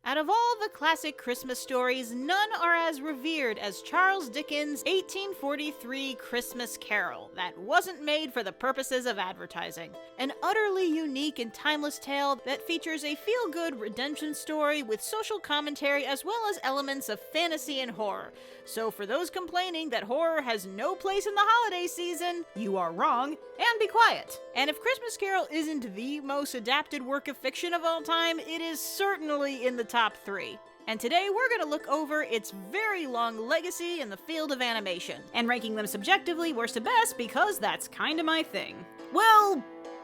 Out of all the classic Christmas stories, none are as revered as Charles Dickens' 1843 Christmas Carol that wasn't made for the purposes of advertising. An utterly unique and timeless tale that features a feel-good redemption story with social commentary as well as elements of fantasy and horror. So for those complaining that horror has no place in the holiday season, you are wrong, and be quiet. And if Christmas Carol isn't the most adapted work of fiction of all time, it is certainly in the top 3. And today we're going to look over its very long legacy in the field of animation, and ranking them subjectively worst to best because that's kinda my thing. Well,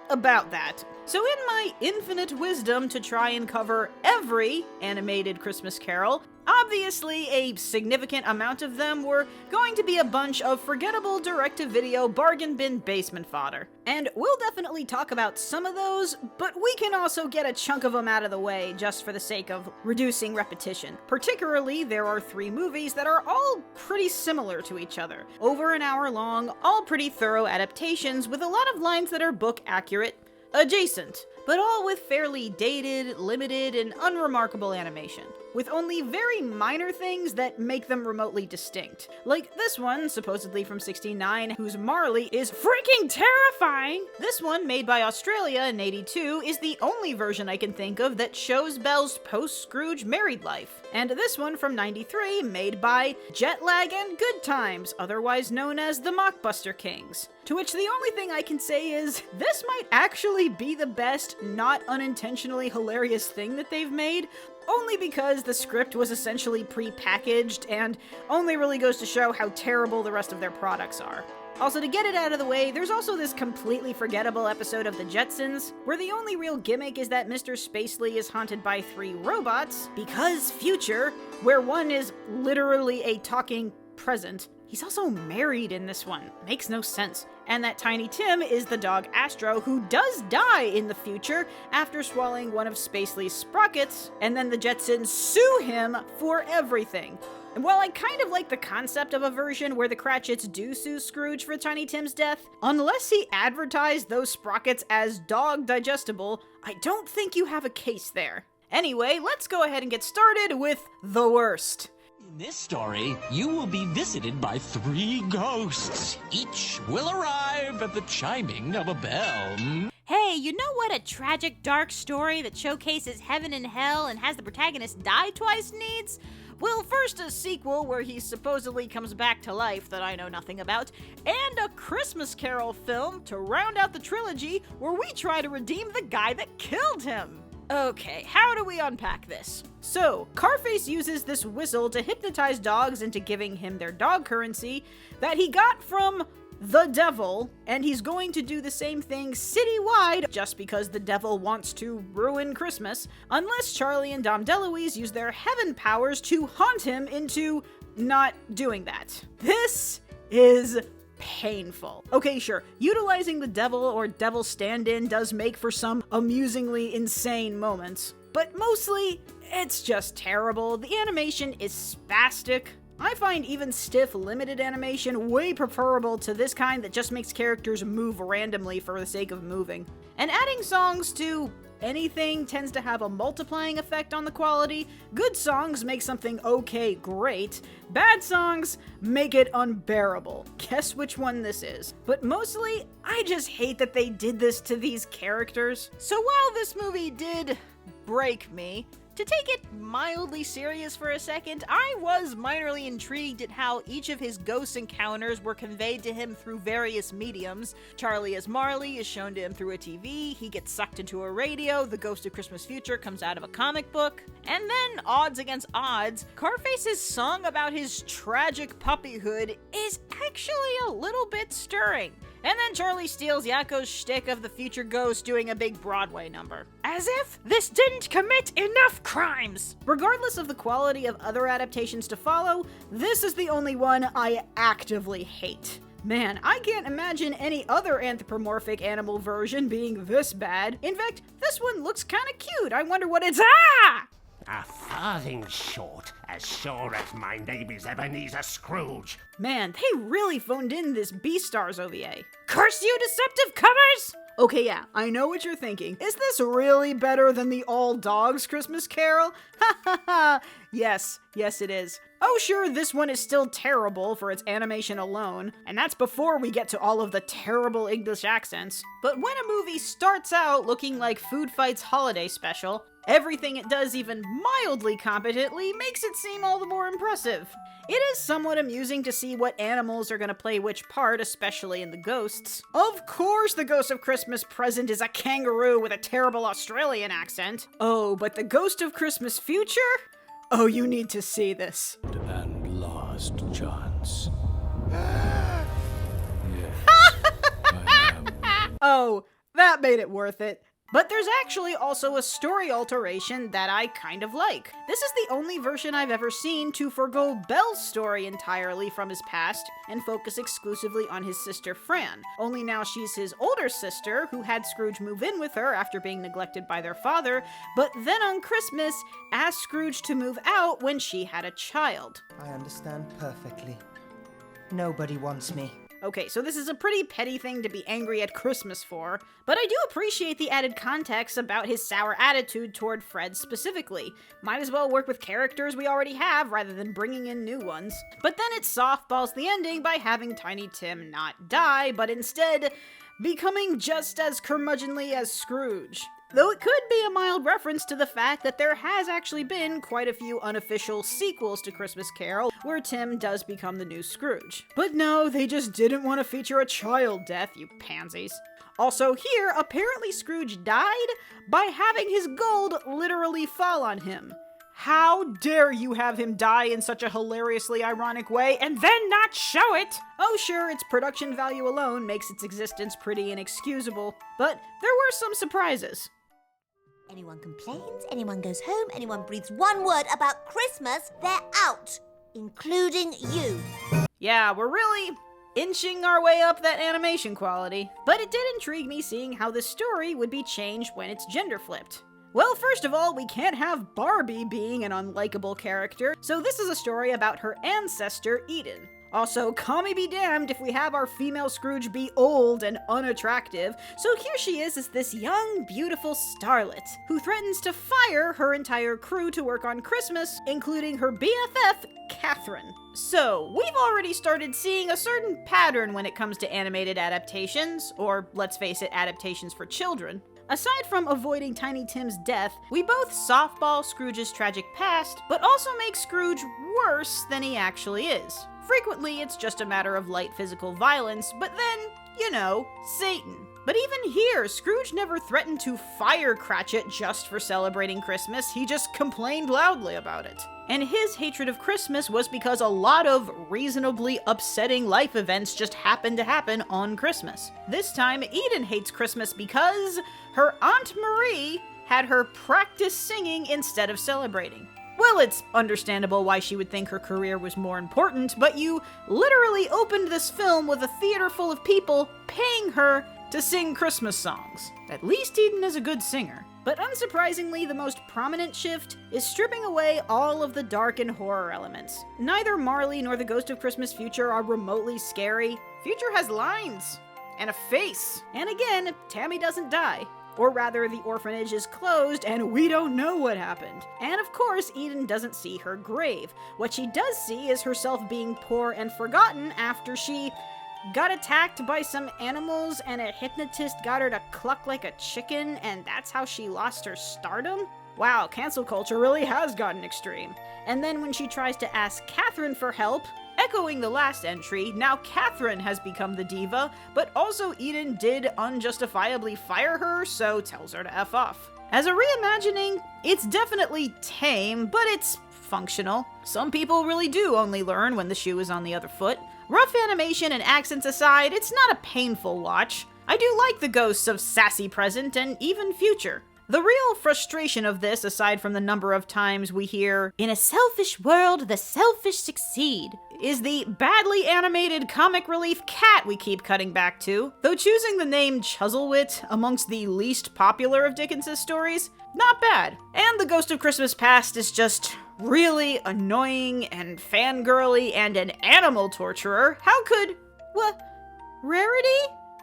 about that. So in my infinite wisdom to try and cover every animated Christmas Carol, obviously a significant amount of them were going to be a bunch of forgettable direct-to-video bargain bin basement fodder. And we'll definitely talk about some of those, but we can also get a chunk of them out of the way just for the sake of reducing repetition. Particularly, there are 3 movies that are all pretty similar to each other. Over an hour long, all pretty thorough adaptations with a lot of lines that are book accurate, adjacent, but all with fairly dated, limited, and unremarkable animation, with only very minor things that make them remotely distinct. Like this one, supposedly from 1969, whose Marley is freaking terrifying! This one, made by Australia in 1982, is the only version I can think of that shows Belle's post-Scrooge married life. And this one from 1993, made by Jetlag and Good Times, otherwise known as the Mockbuster Kings. To which the only thing I can say is, this might actually be the best, not unintentionally hilarious thing that they've made, only because the script was essentially pre-packaged and only really goes to show how terrible the rest of their products are. Also, to get it out of the way, there's also this completely forgettable episode of The Jetsons, where the only real gimmick is that Mr. Spacely is haunted by 3 robots, because future, where one is literally a talking present. He's also married in this one. Makes no sense. And that Tiny Tim is the dog Astro, who does die in the future after swallowing one of Spacely's sprockets, and then the Jetsons sue him for everything. And while I kind of like the concept of a version where the Cratchits do sue Scrooge for Tiny Tim's death, unless he advertised those sprockets as dog digestible, I don't think you have a case there. Anyway, let's go ahead and get started with the worst. In this story, you will be visited by 3 ghosts. Each will arrive at the chiming of a bell. Hey, you know what a tragic, dark story that showcases heaven and hell and has the protagonist die twice needs? Well, first a sequel where he supposedly comes back to life that I know nothing about, and a Christmas Carol film to round out the trilogy where we try to redeem the guy that killed him. Okay, how do we unpack this? So, Carface uses this whistle to hypnotize dogs into giving him their dog currency that he got from the devil, and he's going to do the same thing citywide just because the devil wants to ruin Christmas, unless Charlie and Dom DeLuise use their heaven powers to haunt him into not doing that. This is painful. Okay, sure, utilizing the devil or devil stand-in does make for some amusingly insane moments, but mostly, it's just terrible. The animation is spastic. I find even stiff, limited animation way preferable to this kind that just makes characters move randomly for the sake of moving. And adding songs to anything tends to have a multiplying effect on the quality. Good songs make something okay great. Bad songs make it unbearable. Guess which one this is. But mostly, I just hate that they did this to these characters. So while this movie did break me, to take it mildly serious for a second, I was minorly intrigued at how each of his ghost encounters were conveyed to him through various mediums. Charlie as Marley is shown to him through a TV, he gets sucked into a radio, the Ghost of Christmas Future comes out of a comic book, and then, odds against odds, Carface's song about his tragic puppyhood is actually a little bit stirring. And then Charlie steals Yakko's shtick of the future ghost doing a big Broadway number. As if this didn't commit enough crimes! Regardless of the quality of other adaptations to follow, this is the only one I actively hate. Man, I can't imagine any other anthropomorphic animal version being this bad. In fact, this one looks kinda cute. I wonder what it's— Ah! A farthing short, as sure as my name is Ebenezer Scrooge. Man, they really phoned in this Beastars OVA. Curse you, deceptive covers! Okay, yeah, I know what you're thinking. Is this really better than the All Dogs Christmas Carol? Ha ha ha! Yes, it is. Oh sure, this one is still terrible for its animation alone, and that's before we get to all of the terrible English accents. But when a movie starts out looking like Food Fight's holiday special, everything it does even mildly competently makes it seem all the more impressive. It is somewhat amusing to see what animals are going to play which part, especially in the ghosts. Of course the Ghost of Christmas Present is a kangaroo with a terrible Australian accent. Oh, but the Ghost of Christmas Future? Oh, you need to see this. And last chance. Yes, I am. Oh, that made it worth it. But there's actually also a story alteration that I kind of like. This is the only version I've ever seen to forgo Belle's story entirely from his past and focus exclusively on his sister Fran. Only now she's his older sister, who had Scrooge move in with her after being neglected by their father, but then on Christmas asked Scrooge to move out when she had a child. I understand perfectly. Nobody wants me. Okay, so this is a pretty petty thing to be angry at Christmas for, but I do appreciate the added context about his sour attitude toward Fred specifically. Might as well work with characters we already have rather than bringing in new ones. But then it softballs the ending by having Tiny Tim not die, but instead becoming just as curmudgeonly as Scrooge. Though it could be a mild reference to the fact that there has actually been quite a few unofficial sequels to Christmas Carol where Tim does become the new Scrooge. But no, they just didn't want to feature a child death, you pansies. Also here, apparently Scrooge died by having his gold literally fall on him. How dare you have him die in such a hilariously ironic way and then not show it? Oh sure, its production value alone makes its existence pretty inexcusable, but there were some surprises. Anyone complains, anyone goes home, anyone breathes one word about Christmas, they're out, including you. Yeah, we're really inching our way up that animation quality. But it did intrigue me seeing how this story would be changed when it's gender flipped. Well, first of all, we can't have Barbie being an unlikable character, so this is a story about her ancestor, Eden. Also, call me be damned if we have our female Scrooge be old and unattractive, so here she is as this young, beautiful starlet, who threatens to fire her entire crew to work on Christmas, including her BFF, Catherine. So, we've already started seeing a certain pattern when it comes to animated adaptations, or let's face it, adaptations for children. Aside from avoiding Tiny Tim's death, we both softball Scrooge's tragic past, but also make Scrooge worse than he actually is. Frequently, it's just a matter of light physical violence, but then, you know, Satan. But even here, Scrooge never threatened to fire Cratchit just for celebrating Christmas, he just complained loudly about it. And his hatred of Christmas was because a lot of reasonably upsetting life events just happened to happen on Christmas. This time, Eden hates Christmas because her Aunt Marie had her practice singing instead of celebrating. Well, it's understandable why she would think her career was more important, but you literally opened this film with a theater full of people paying her to sing Christmas songs. At least Eden is a good singer. But unsurprisingly, the most prominent shift is stripping away all of the dark and horror elements. Neither Marley nor the Ghost of Christmas Future are remotely scary. Future has lines and a face. And again, Tammy doesn't die. Or rather, the orphanage is closed and we don't know what happened. And of course, Eden doesn't see her grave. What she does see is herself being poor and forgotten after she got attacked by some animals and a hypnotist got her to cluck like a chicken, and that's how she lost her stardom? Wow, cancel culture really has gotten extreme. And then when she tries to ask Catherine for help, echoing the last entry, now Catherine has become the diva, but also Eden did unjustifiably fire her, so tells her to F off. As a reimagining, it's definitely tame, but it's functional. Some people really do only learn when the shoe is on the other foot. Rough animation and accents aside, it's not a painful watch. I do like the ghosts of Sassy Present and even Future. The real frustration of this, aside from the number of times we hear, "In a selfish world, the selfish succeed," is the badly animated comic relief cat we keep cutting back to. Though choosing the name Chuzzlewit amongst the least popular of Dickens's stories, not bad. And the Ghost of Christmas Past is just really annoying and fangirly and an animal torturer. How could... what? Rarity?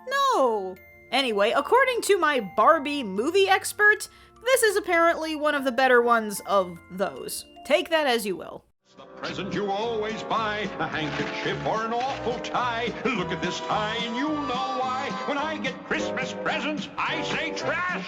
No. Anyway, according to my Barbie movie expert, this is apparently one of the better ones of those. Take that as you will. The present you always buy, a handkerchief or an awful tie. Look at this tie and you'll know why. When I get Christmas presents, I say trash.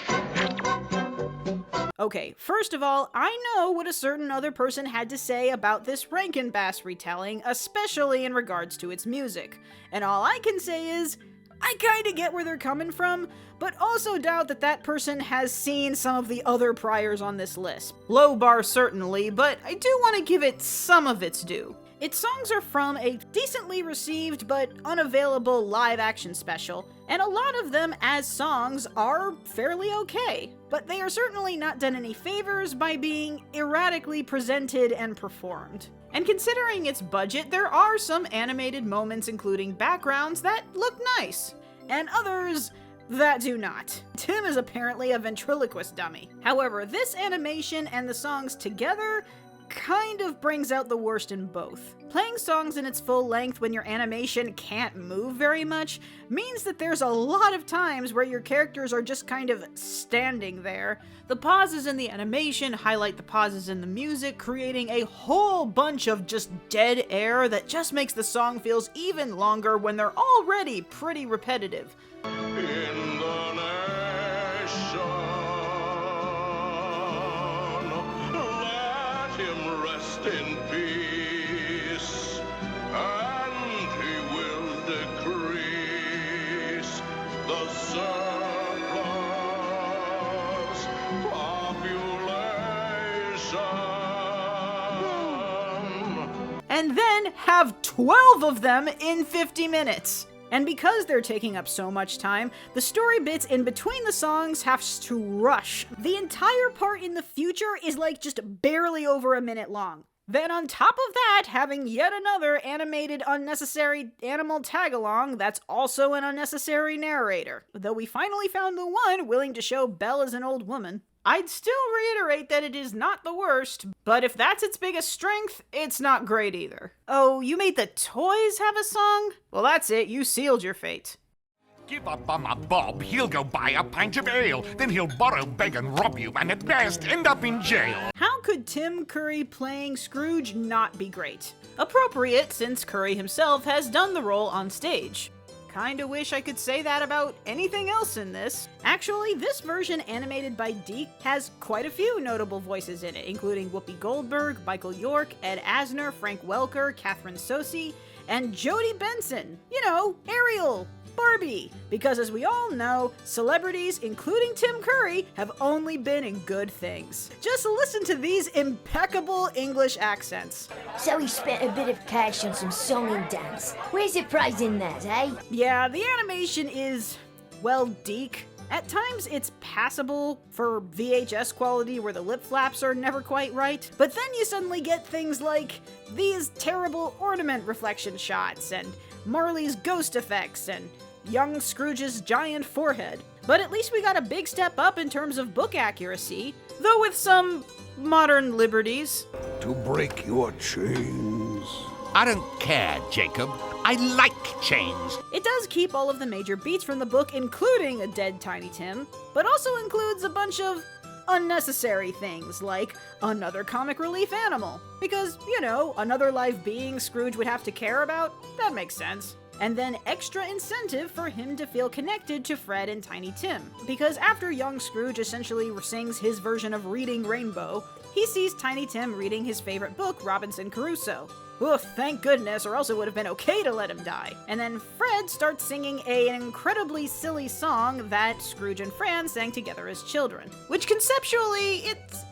Okay, first of all, I know what a certain other person had to say about this Rankin Bass retelling, especially in regards to its music. And all I can say is, I kinda get where they're coming from, but also doubt that that person has seen some of the other priors on this list. Low bar certainly, but I do want to give it some of its due. Its songs are from a decently received but unavailable live-action special, and a lot of them as songs are fairly okay, but they are certainly not done any favors by being erratically presented and performed. And considering its budget, there are some animated moments including backgrounds that look nice, and others that do not. Tim is apparently a ventriloquist dummy. However, this animation and the songs together kind of brings out the worst in both. Playing songs in its full length when your animation can't move very much means that there's a lot of times where your characters are just kind of standing there. The pauses in the animation highlight the pauses in the music, creating a whole bunch of just dead air that just makes the song feels even longer when they're already pretty repetitive. In the nation, let him rest in peace, and he will decrease the surplus population. And then have 12 of them in 50 minutes. And because they're taking up so much time, the story bits in between the songs have to rush. The entire part in the future is like just barely over a minute long. Then on top of that, having yet another animated unnecessary animal tag-along that's also an unnecessary narrator. Though we finally found the one willing to show Belle as an old woman. I'd still reiterate that it is not the worst, but if that's its biggest strength, it's not great either. Oh, you made the toys have a song? Well, that's it, you sealed your fate. Give up on my Bob, he'll go buy a pint of ale. Then he'll borrow, beg, and rob you, and at best end up in jail. How could Tim Curry playing Scrooge not be great? Appropriate, since Curry himself has done the role on stage. Kinda wish I could say that about anything else in this. Actually, this version animated by Deke has quite a few notable voices in it, including Whoopi Goldberg, Michael York, Ed Asner, Frank Welker, Catherine Sosi, and Jodie Benson. You know, Ariel, Barbie. Because as we all know, celebrities, including Tim Curry, have only been in good things. Just listen to these impeccable English accents. So he spent a bit of cash on some song and dance. Where's the prize in that, eh? Yeah, the animation is, well, Deke. At times, it's passable for VHS quality where the lip flaps are never quite right, but then you suddenly get things like these terrible ornament reflection shots, and Marley's ghost effects, and young Scrooge's giant forehead. But at least we got a big step up in terms of book accuracy, though with some modern liberties. To break your chains. I don't care, Jacob. I like chains. It does keep all of the major beats from the book, including a dead Tiny Tim, but also includes a bunch of unnecessary things, like another comic relief animal. Because, you know, another live being Scrooge would have to care about? That makes sense. And then extra incentive for him to feel connected to Fred and Tiny Tim. Because after young Scrooge essentially sings his version of Reading Rainbow, he sees Tiny Tim reading his favorite book, Robinson Crusoe. Oof, thank goodness, or else it would have been okay to let him die. And then Fred starts singing an incredibly silly song that Scrooge and Fran sang together as children. Which conceptually,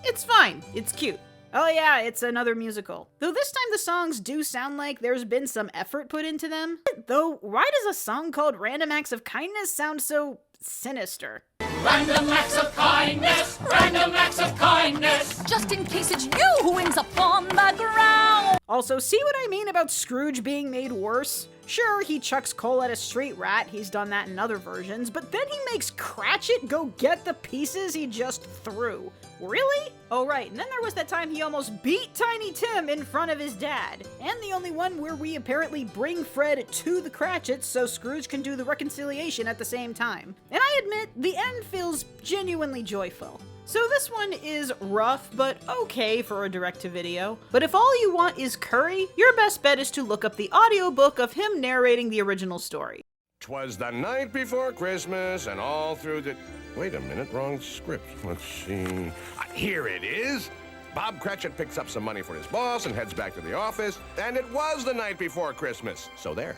it's fine. It's cute. Oh yeah, it's another musical. Though this time the songs do sound like there's been some effort put into them. Though, why does a song called Random Acts of Kindness sound so sinister? Random acts of kindness, random acts of kindness. Just in case it's you who ends up on the ground. Also, see what I mean about Scrooge being made worse? Sure, he chucks coal at a street rat, he's done that in other versions, but then he makes Cratchit go get the pieces he just threw. Really? Oh right, and then there was that time he almost beat Tiny Tim in front of his dad. And the only one where we apparently bring Fred to the Cratchits so Scrooge can do the reconciliation at the same time. And I admit, the end feels genuinely joyful. So this one is rough, but okay for a direct-to-video. But if all you want is curry, your best bet is to look up the audiobook of him narrating the original story. 'Twas the night before Christmas, and all through the... Wait a minute, wrong script. Let's see. Here it is. Bob Cratchit picks up some money for his boss and heads back to the office, and it was the night before Christmas. So there.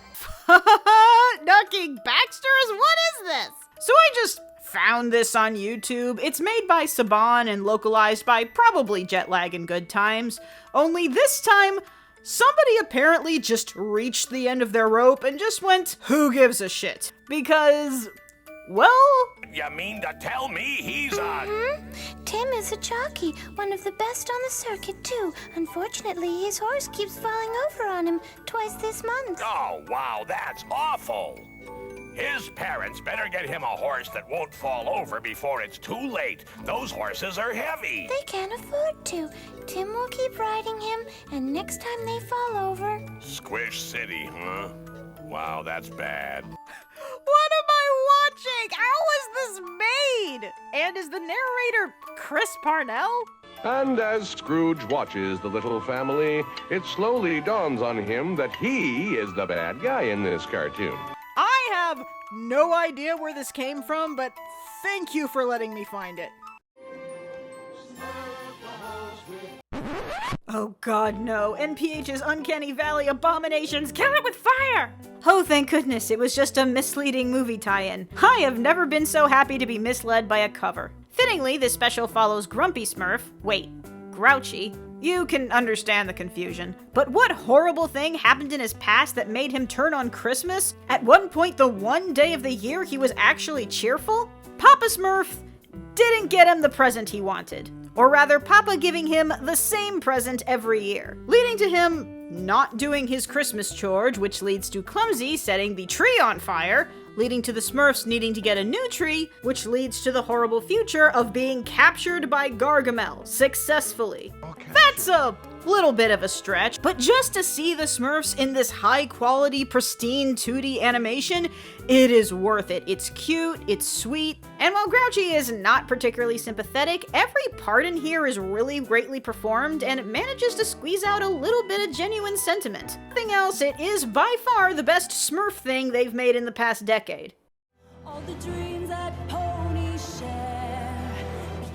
Ducking Baxters? What is this? So I just found this on YouTube. It's made by Saban and localized by probably Jetlag and Good Times. Only this time, somebody apparently just reached the end of their rope and just went, who gives a shit? Because, well... You mean to tell me he's a... Tim is a jockey, one of the best on the circuit, too. Unfortunately, his horse keeps falling over on him twice this month. Oh, wow, that's awful. His parents better get him a horse that won't fall over before it's too late. Those horses are heavy. They can't afford to. Tim will keep riding him, and next time they fall over... Squish City, huh? Wow, that's bad. What am I watching? How was this made? And is the narrator Chris Parnell? And as Scrooge watches the little family, it slowly dawns on him that he is the bad guy in this cartoon. I have no idea where this came from, but thank you for letting me find it. Oh god, no. NPH's Uncanny Valley Abominations, kill it with fire! Oh, thank goodness, it was just a misleading movie tie-in. I have never been so happy to be misled by a cover. Fittingly, this special follows Grumpy Smurf. Wait, Grouchy? You can understand the confusion. But what horrible thing happened in his past that made him turn on Christmas? At one point, the one day of the year he was actually cheerful? Papa Smurf didn't get him the present he wanted. Or rather, Papa giving him the same present every year, leading to him not doing his Christmas chore, which leads to Clumsy setting the tree on fire, leading to the Smurfs needing to get a new tree, which leads to the horrible future of being captured by Gargamel successfully. That's a little bit of a stretch, but just to see the Smurfs in this high-quality, pristine 2D animation, it is worth it. It's cute, it's sweet, and while Grouchy is not particularly sympathetic, every part in here is really greatly performed, and it manages to squeeze out a little bit of genuine sentiment. Nothing else, it is by far the best Smurf thing they've made in the past decade. All the dreams that ponies share,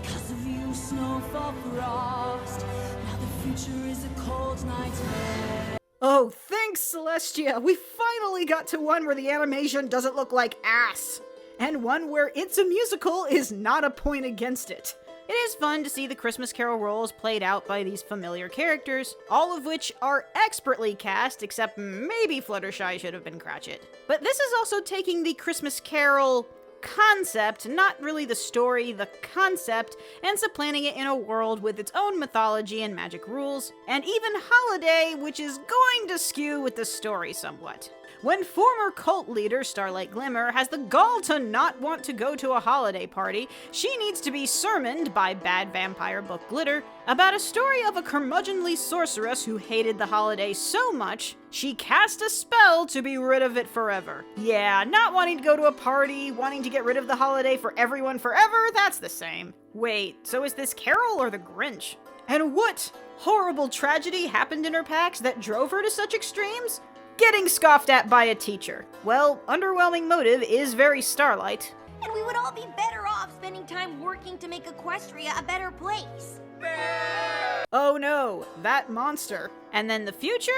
because of you, snowfall frost. Now the future is a cold nightmare. Oh, thanks, Celestia! We finally got to one where the animation doesn't look like ass! And one where It's a Musical is not a point against it. It is fun to see the Christmas Carol roles played out by these familiar characters, all of which are expertly cast, except maybe Fluttershy should have been Cratchit. But this is also taking the Christmas Carol concept, not really the story, the concept, and supplanting it in a world with its own mythology and magic rules, and even holiday, which is going to skew with the story somewhat. When former cult leader Starlight Glimmer has the gall to not want to go to a holiday party, she needs to be sermoned by bad vampire book Glitter about a story of a curmudgeonly sorceress who hated the holiday so much, she cast a spell to be rid of it forever. Yeah, not wanting to go to a party, wanting to get rid of the holiday for everyone forever, that's the same. Wait, so is this Carol or the Grinch? And what horrible tragedy happened in her packs that drove her to such extremes? Getting scoffed at by a teacher. Well, underwhelming motive is very Starlight. And we would all be better off spending time working to make Equestria a better place. Oh no, that monster. And then the future?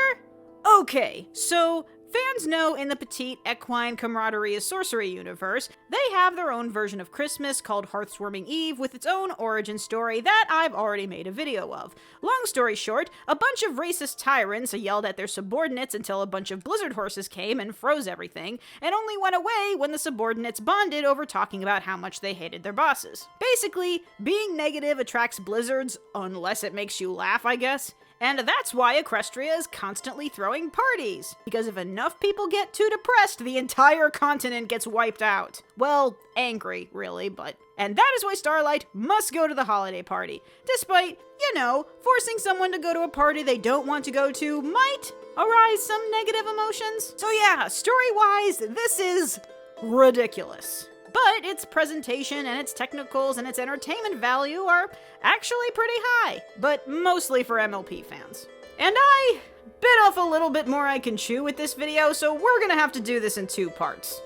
Okay, so fans know in the Petite Equine Camaraderie of Sorcery universe, they have their own version of Christmas called Hearthwarming Eve with its own origin story that I've already made a video of. Long story short, a bunch of racist tyrants yelled at their subordinates until a bunch of blizzard horses came and froze everything, and only went away when the subordinates bonded over talking about how much they hated their bosses. Basically, being negative attracts blizzards, unless it makes you laugh, I guess. And that's why Equestria is constantly throwing parties. Because if enough people get too depressed, the entire continent gets wiped out. Well, angry, really, but... And that is why Starlight must go to the holiday party. Despite, you know, forcing someone to go to a party they don't want to go to might arise some negative emotions. So yeah, story-wise, this is ridiculous. But its presentation and its technicals and its entertainment value are actually pretty high, but mostly for MLP fans. And I bit off a little bit more I can chew with this video, so we're gonna have to do this in 2 parts.